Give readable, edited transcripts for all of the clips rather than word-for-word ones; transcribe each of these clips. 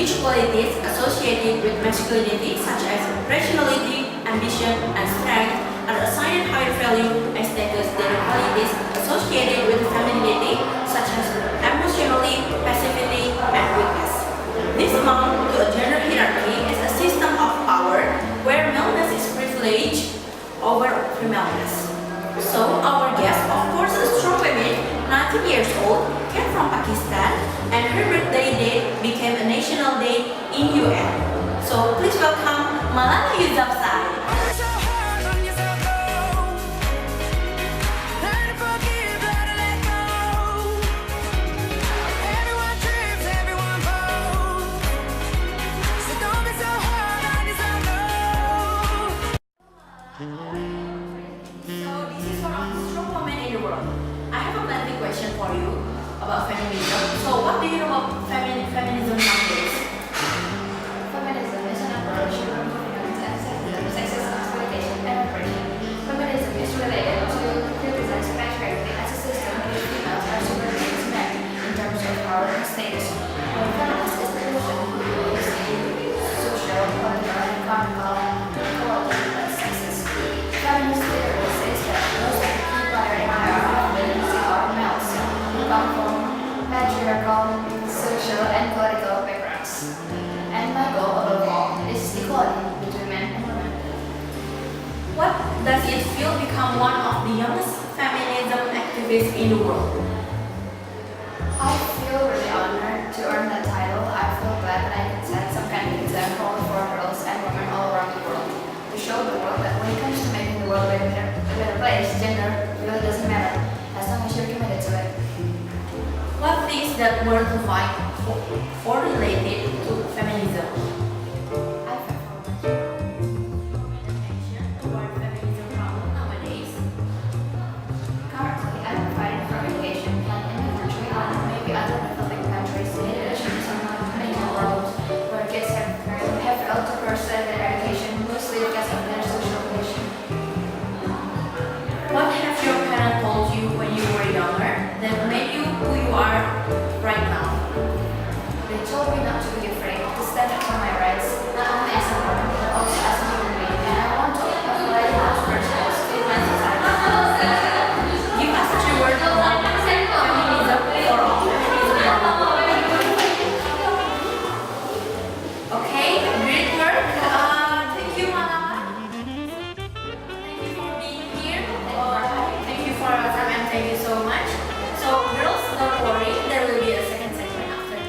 which qualities associated with masculinity such as rationality, ambition, and strength are assigned higher value and status than the qualities associated with femininity such as emotionally, passivity, and weakness. This amounts to a gender hierarchy is a system of power where maleness is privileged over femaleness. So our guest, of course, a strong woman, 19 years old, came from Pakistan, and her birthday date became a national day in UN. So please welcome Malala Yousafzai. For you about feminism. So what do you know about feminism nowadays? Feminism is an approach to removing sexism, exploitation, and oppression. Feminism is related to criticize patriarchy as a system in which females are subordinate to men in terms of power and status. While feminist is the person who believes in social, political, and economical equality and sexes. Feminist theory says that most of the key players in our women are males who come from patriarchal, social, and political backgrounds. And my goal above all is equality between men and women. What does it feel to become one of the youngest feminism activists in the world? I feel really honored to earn that title. I feel glad that I can set some kind of example for girls and women all around the world to show the world that when it comes to making the world a better place, gender really doesn't matter as long as you're committed to it. What things that were to fight for related to feminism? I fight Toward feminism problem nowadays. Currently, I'm fighting for education in the country and maybe other developing countries in addition to some major worlds where kids have failed to pursue their education mostly because of their social condition. What have your parents told you when you were younger that made you who you are right now? They told me not to be afraid, to stand up for my rights, not only as a woman, but also as a human being, and I want to apply those principles in my society. Give us a word about feminism for all. Okay, great work. Thank you, Malala. Thank you for being here. Thank you for your time and thank you so much. So, girls, don't worry, there will be a second segment after.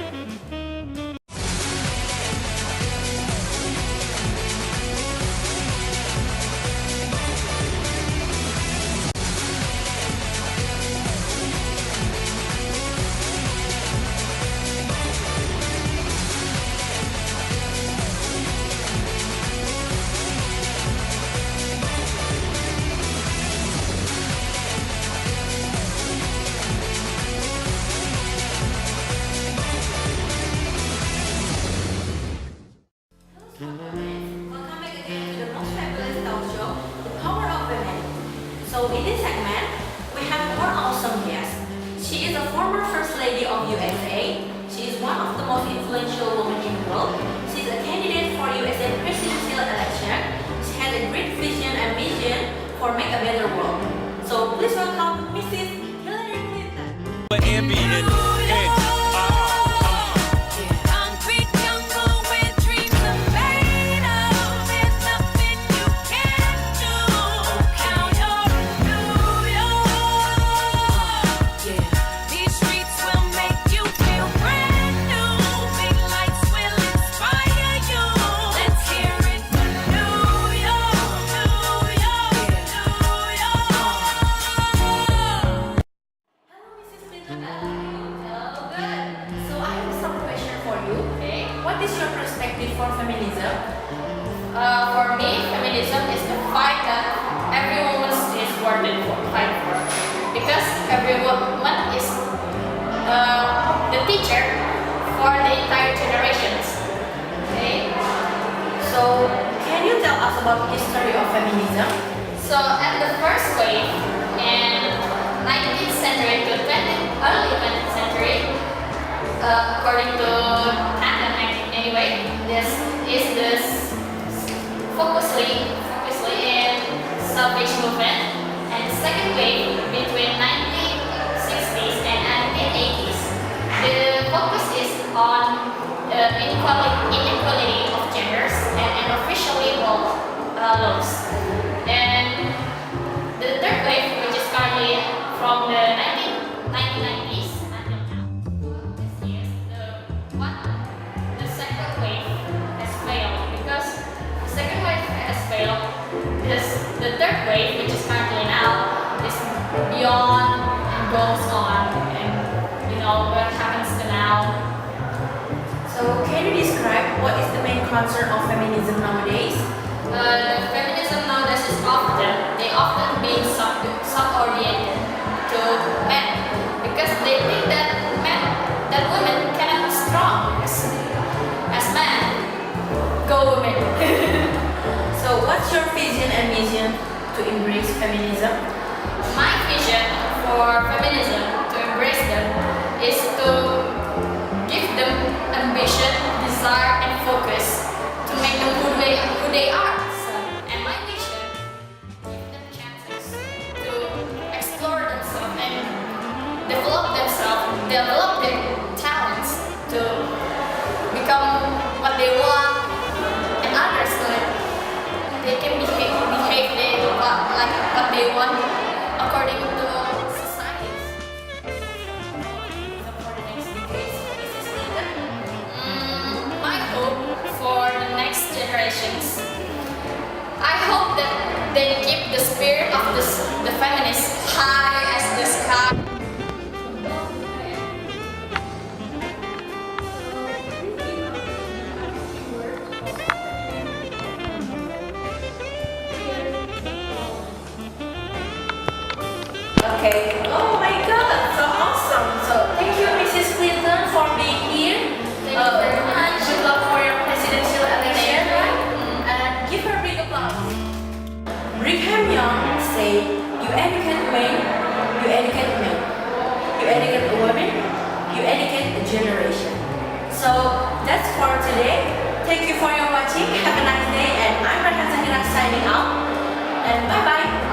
Welcome back again to the most fabulous talk show, The Power of Women. So in this segment, we have one awesome guest. She is a former First Lady of USA. She is one of the most influential women in the world. She is a candidate for USA presidential election. She has a great vision and mission for make a better world. So please welcome Mrs. Hillary Clinton. What is your perspective for feminism? For me, feminism is the fight that every woman is worth it for, fight for. Because every woman is the teacher for the entire generations. Okay? So, can you tell us about the history of feminism? So, at the first wave in 19th century to early 20th century, according to Anna Anyway, this is the focusly in Salvation Movement, and the second wave between 1960s and 1980s. The focus is on inequality of genders and official label laws. And the third wave, which is currently from the 1990s until now, this year, the second wave has failed because the second wave has failed. The third wave, which is currently now, is beyond and goes on, and what happens to now. So, can you describe what is the main concern of feminism nowadays? Feminism nowadays is often being subordinated to men because they think that women cannot be strong as men. Go women. So, what's your vision and mission to embrace feminism? My vision for feminism to embrace them is to give them ambition, desire, and focus to make them who they are. And my vision, give them chances to explore themselves and develop their talents to become what they want, and others they can behave like what they want according to society. So for the next decades, this is needed. My hope for the next generations, I hope that they keep the spirit of the feminists high as the sky. Okay. Oh my God, so awesome. So, thank you, Mrs. Clinton, for being here. Thank you very much. Good luck for your presidential election, Thank you. right? And give her a big applause. Brigham Young said, "You educate men, you educate men. You educate a woman, you educate a generation." So, that's for today. Thank you for your watching. Have a nice day. And I'm Rehan Zahira signing out. And bye-bye.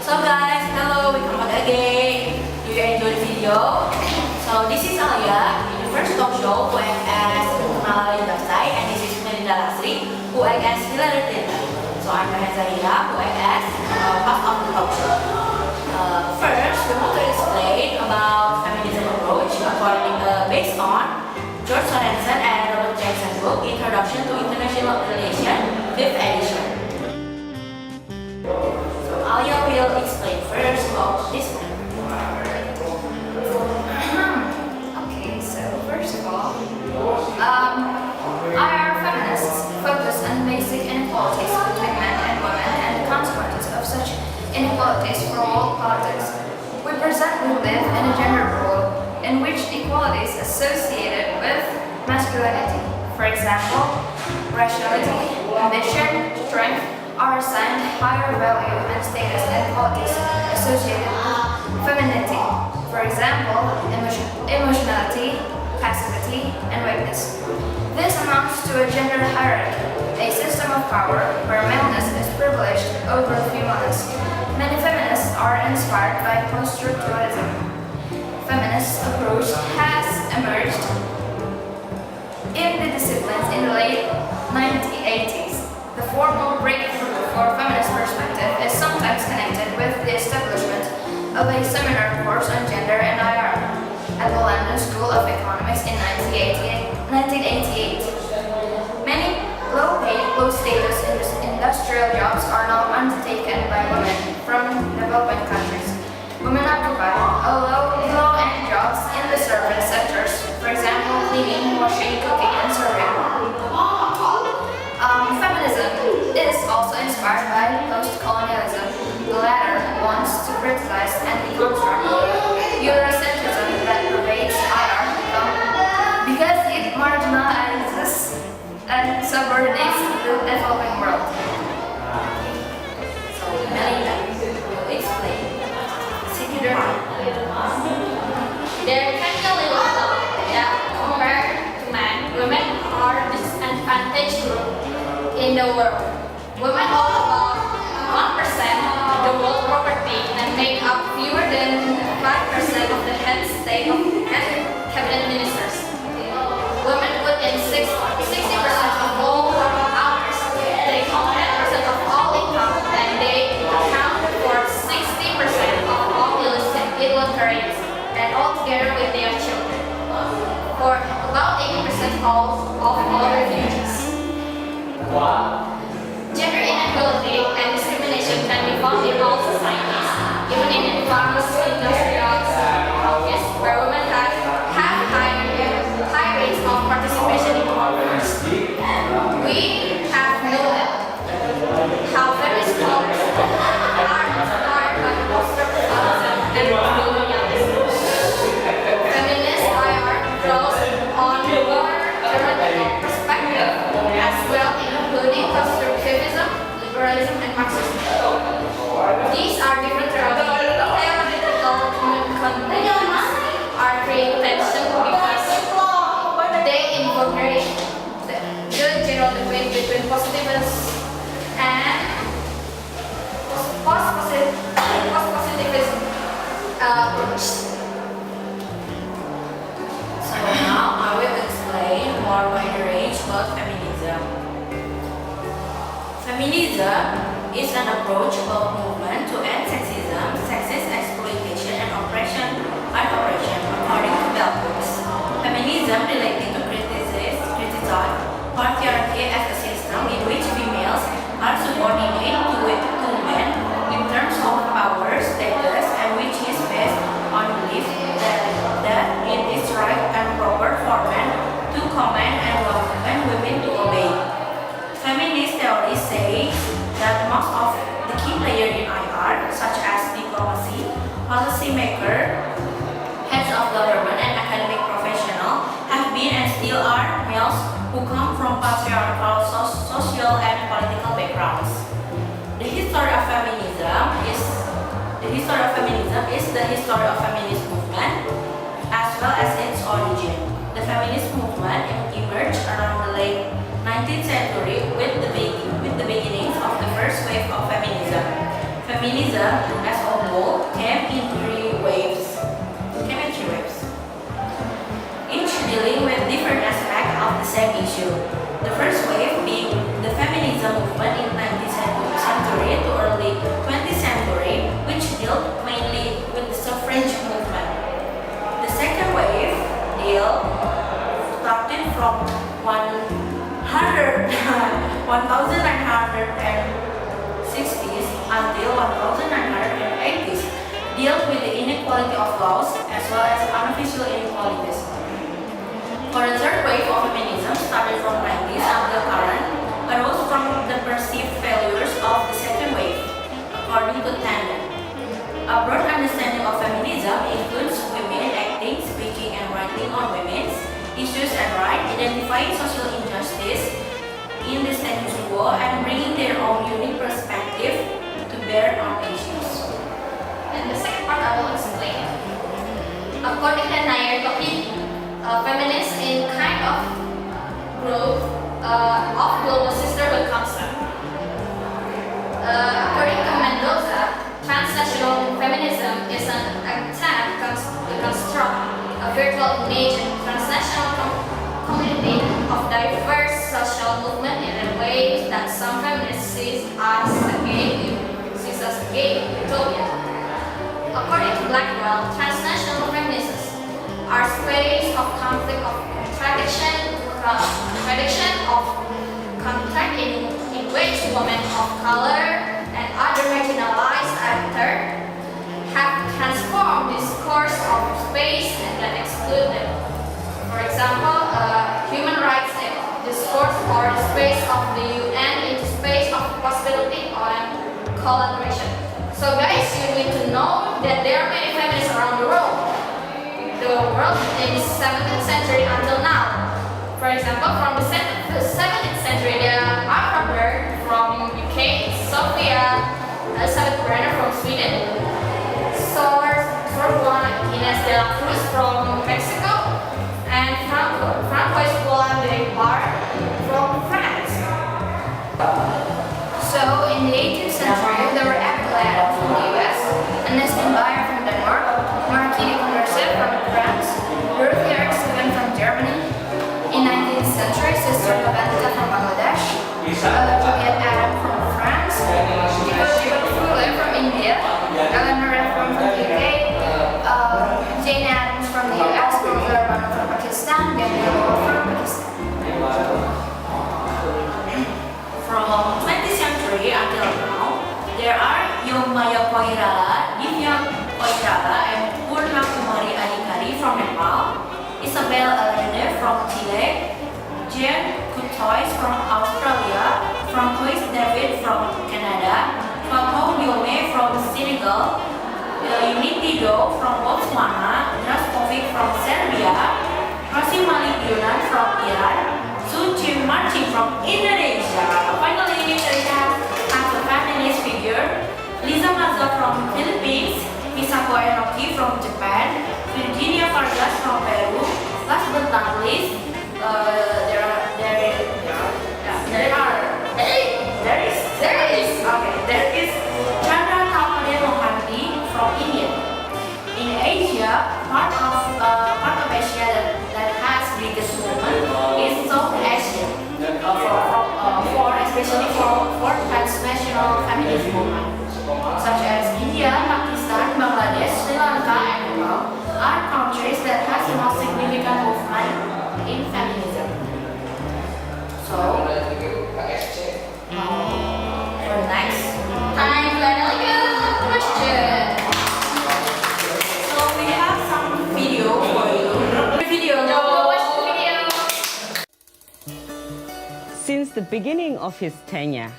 So guys, hello, welcome back again. Do you enjoy the video? So this is Alia in the first talk show who act as Nalali Dasai, and this is Melinda Lasri who act as Hillary Clinton. So I'm Rehan Zahira who act as part of the talk show. First, we want to explain about feminism approach based on George Sorensen and Robert Jackson's book Introduction to International Relations, 5th edition. Alia will explain first about this one. Okay, so first of all, our feminists focus on basic inequalities between men and women and the consequences of such inequalities for all parties. We live in a gender world in which equality is associated with masculinity. For example, rationality, ambition, strength, are assigned higher value and status than qualities associated with femininity. For example, emotionality, passivity, and weakness. This amounts to a gender hierarchy, a system of power where maleness is privileged over femaleness. Many feminists are inspired by post-structuralism. Feminist approach has emerged in the disciplines in the late 1980s. The formal breakthrough for feminist perspective is sometimes connected with the establishment of a seminar course on gender and IR at the London School of Economics in 1988. Many low-paid, low-status industrial jobs are now undertaken by women from developing countries. Women occupy low-end jobs in the service sectors, for example, cleaning, washing, cooking, and serving. construct, Eurocentrism that pervades IR because it marginalizes and subordinates the developing world. So Melinda will explain. Second part. There can be a little doubt that compared to men, women are disadvantaged group in the world. Women own about 1% of the world property and make up fewer than 5% of the head state of cabinet ministers. Women put in 60% of all hours. They own 10% of all income and they account for 60% of all illiterates and altogether with their children. For about 80% of all refugees. Gender inequality and discrimination can be found in all societies, even in advanced industrial countries where women have high rates of participation in workforce. We have known how feminist scholars are inspired by conservatism and colonialism. Feminist IR draws on a more theoretical perspective as well, including constructivism, liberalism, and Marxism. These are different theoretical concepts are creating tension because they incorporate the general debate between positivists and post-positivism approach. So now I will explain more wider range about feminism. Feminism is an approach or movement to end sexism, sexist exploitation, and oppression according to Bell Hooks. Feminism related to criticize patriarchy as a system in which females are subordinate to men in terms of power, status, and which is based on belief that it is right and proper for men to command and women to obey. Feminist theories say that most of the key players in IR, such as diplomacy, policymaker, heads of government, and academic professionals, have been and still are males who come from patriarchal social and political backgrounds. The history of feminism is the history of feminist movement as well as its origin. The feminist movement emerged around the late 19th century with the beginnings of the first wave of feminism. Feminism as a whole came in three waves, each dealing with different aspects of the same issue. The first wave being the feminism movement in 19th century to early 20th century, which dealt mainly with the suffrage movement. The second wave started from 1960s until 1980s, dealt with the inequality of laws as well as unofficial inequalities. For the third wave of feminism started from 90s until current, arose from the perceived failures of the second wave, according to Tandon. A broad understanding of feminism includes women acting, speaking, and writing on women's issues and rights, identifying social injustice in the status quo, and bringing their own unique perspective to bear on issues. And the second part I will explain. According to Nair Tauhid, feminists in kind of group of global sisterhood concept. According to Mendoza, transnational feminism is an attempt to construct a virtual image transnational community of diverse social movement in a way that some feminists see as a gay utopia. According to Blackwell, transnational feminists are space of conflict, of contradiction of contract in which women of color and other marginalized actors have transformed discourse of space and then exclude them. For example, human rights discourse or the space of the UN into space of possibility and collaboration. So guys, you need to know that there are many world in the 17th century until now. For example, from the 17th century, there are Martha Bird from UK, Sophia Elizabeth Brenner from Sweden, Sorbonne Inés de la Cruz from Mexico, and Francois Hollande Bar from France. So, in the 18th century, there were Aguilera from the US, Ernestine Bayer from Denmark, Marquis de Condorcet from France, Dorothy Erskine from Germany. In 19th century, Sister Laventa from Bangladesh, Juliet Adam from France, Deepa Phule from India, Eleanor Redfern from the UK, Jane Addams from the US, Rosa Rana from Pakistan, Gabrielle Moore from Pakistan. From 20th century until now, there are Yomaya Koirala, Divya Koirala, and Purna Kumari Adhikari from Nepal, Isabel Allende from Chile, Jean Coutois from Australia, Francois David from Canada, Fatou Diome from Senegal, Unity Do from Botswana, Draskovic from Serbia, Rasim Malik Yunan from Iran, Sun Chim Marching from Indonesia. Finally, we have a feminist figure, Liza Mazza from Philippines, Misako Enoki from Japan, Virginia Vargas from Peru. Last but not least, there is Chandra Taumane Mohanty from India. In Asia, part of Asia that has biggest women is South Asia, especially for transnational feminist movement, such as India, Pakistan, Bangladesh, Sri Lanka, and Nepal, are countries that has the most significant movement in feminism. So, for next, Time to another question. so we have some video for you. Video. Go watch the video. Since the beginning of his tenure,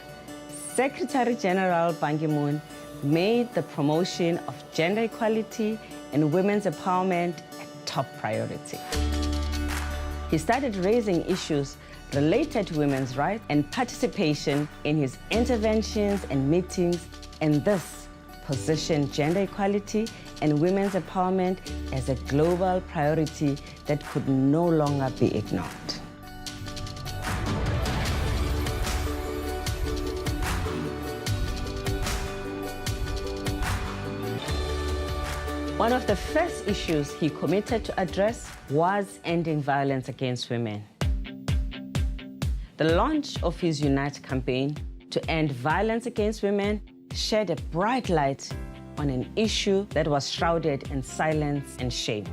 Secretary General Ban Ki-moon made the promotion of gender equality and women's empowerment a top priority. He started raising issues related to women's rights and participation in his interventions and meetings, and this positioned gender equality and women's empowerment as a global priority that could no longer be ignored. One of the first issues he committed to address was ending violence against women. The launch of his Unite campaign to end violence against women shed a bright light on an issue that was shrouded in silence and shame.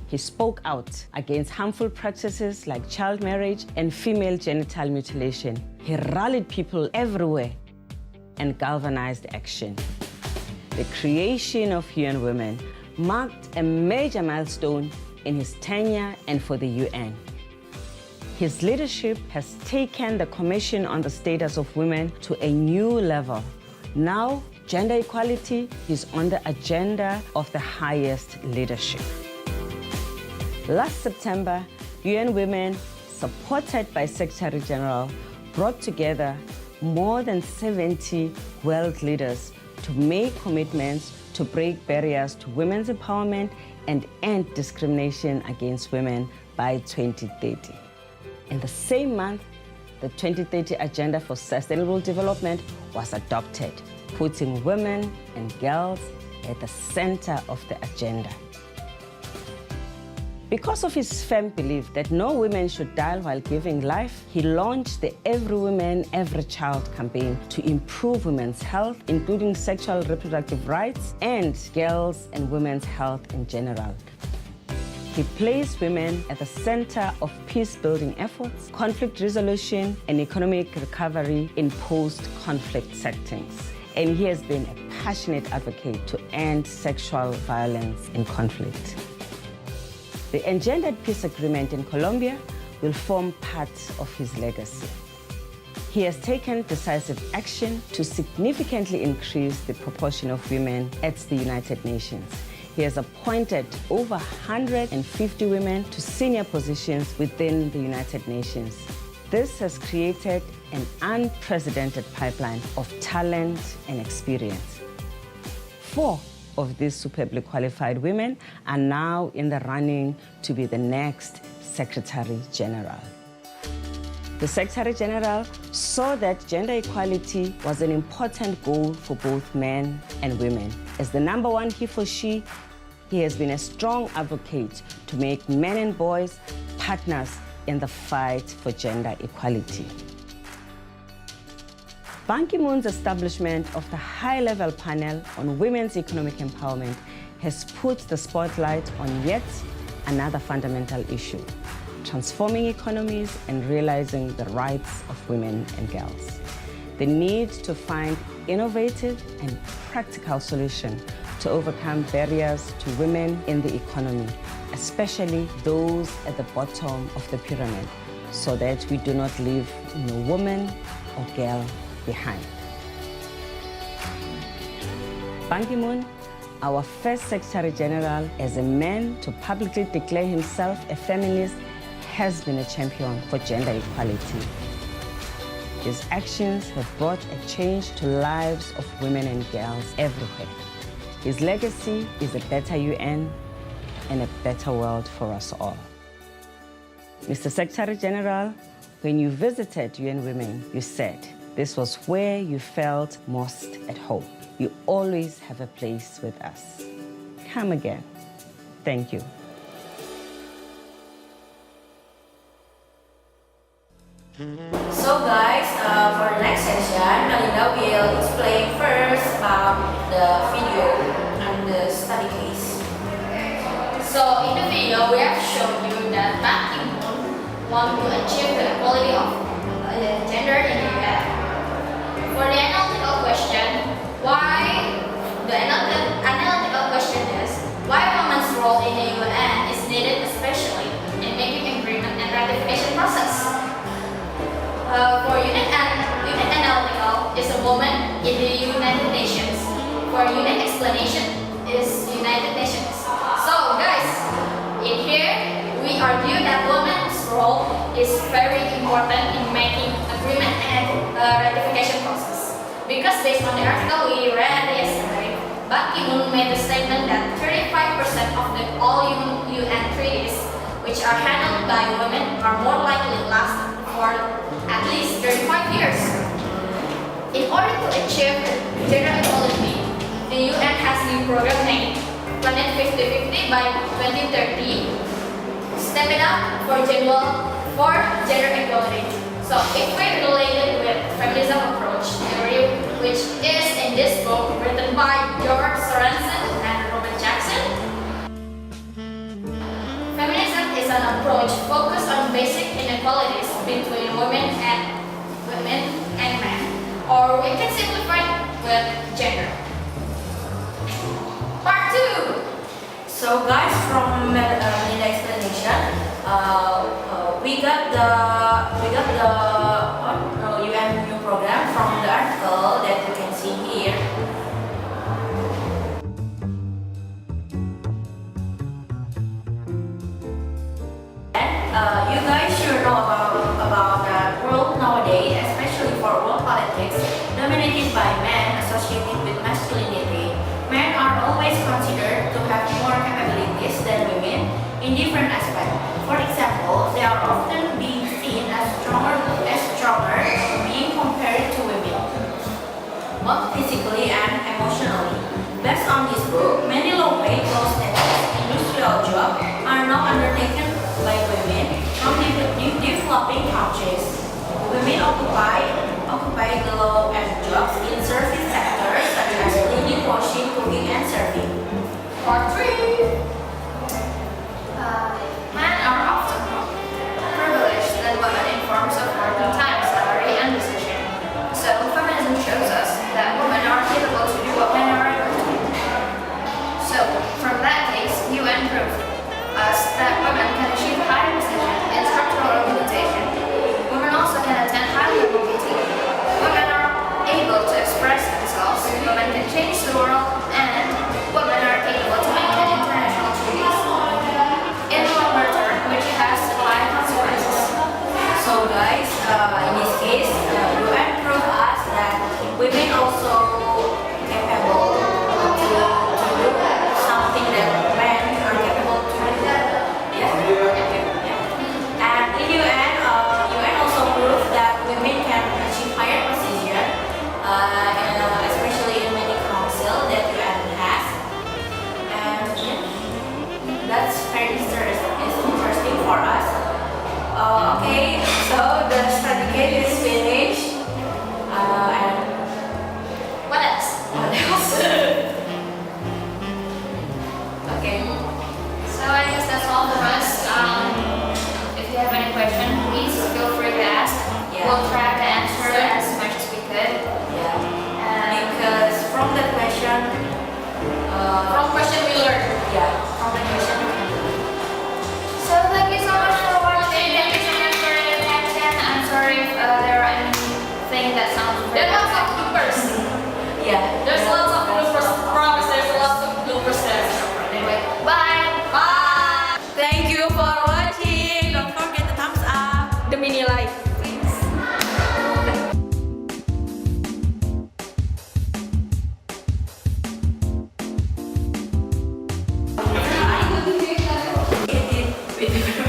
He spoke out against harmful practices like child marriage and female genital mutilation. He rallied people everywhere and galvanized action. The creation of UN Women marked a major milestone in his tenure and for the UN. His leadership has taken the Commission on the Status of Women to a new level. Now, gender equality is on the agenda of the highest leadership. Last September, UN Women, supported by Secretary General, brought together more than 70 world leaders to make commitments to break barriers to women's empowerment and end discrimination against women by 2030. In the same month, the 2030 Agenda for Sustainable Development was adopted, putting women and girls at the center of the agenda. Because of his firm belief that no women should die while giving life, he launched the Every Woman, Every Child campaign to improve women's health, including sexual reproductive rights and girls' and women's health in general. He placed women at the center of peace-building efforts, conflict resolution, and economic recovery in post-conflict settings. And he has been a passionate advocate to end sexual violence in conflict. The Engendered Peace Agreement in Colombia will form part of his legacy. He has taken decisive action to significantly increase the proportion of women at the United Nations. he has appointed over 150 women to senior positions within the United Nations. This has created an unprecedented pipeline of talent and experience. 4 of these superbly qualified women are now in the running to be the next Secretary General. The Secretary General saw that gender equality was an important goal for both men and women. As the #1 he for she, he has been a strong advocate to make men and boys partners in the fight for gender equality. Ban Ki-moon's establishment of the high-level panel on women's economic empowerment has put the spotlight on yet another fundamental issue: transforming economies and realizing the rights of women and girls. The need to find innovative and practical solutions to overcome barriers to women in the economy, especially those at the bottom of the pyramid, so that we do not leave no woman or girl behind. Ban Ki-moon, our first Secretary General as a man to publicly declare himself a feminist, has been a champion for gender equality. His actions have brought a change to lives of women and girls everywhere. His legacy is a better UN and a better world for us all. Mr. Secretary General, when you visited UN Women, you said this was where you felt most at home. You always have a place with us. Come again. Thank you. So guys, for the next session, Melinda will explain first about the video and the study case. So in the video, we have shown you that Ban Ki-moon wants to achieve the equality of gender in the UN. For the analytical question, why women's role in the UN is needed, especially in making agreement and ratification process. For unit analytical is a woman in the United Nations. For unit explanation is United Nations. So guys, in here we argue that women's role is very important in making agreement and ratification process. Because based on the article we read yesterday, Ban Ki-moon made the statement that 35% of all UN treaties which are handled by women are more likely to last for at least 35 years. In order to achieve gender equality, the UN has a program named Planet 50-50 by 2030, Step It Up for gender equality. So if we relate it with feminism approach theory, which is in this book written by George Sorensen and Robert Jackson, feminism is an approach focused on basic inequalities between women and men, or we can simplify it with gender. Part 2. So guys, from Melinda explanation, we got the UN new program from the article that you can see here. And you guys should know about the world nowadays, especially for world politics dominated by men associated with masculinity. Men are always considered to have more capabilities than women in different aspects. For example, they are often being seen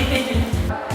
Bye.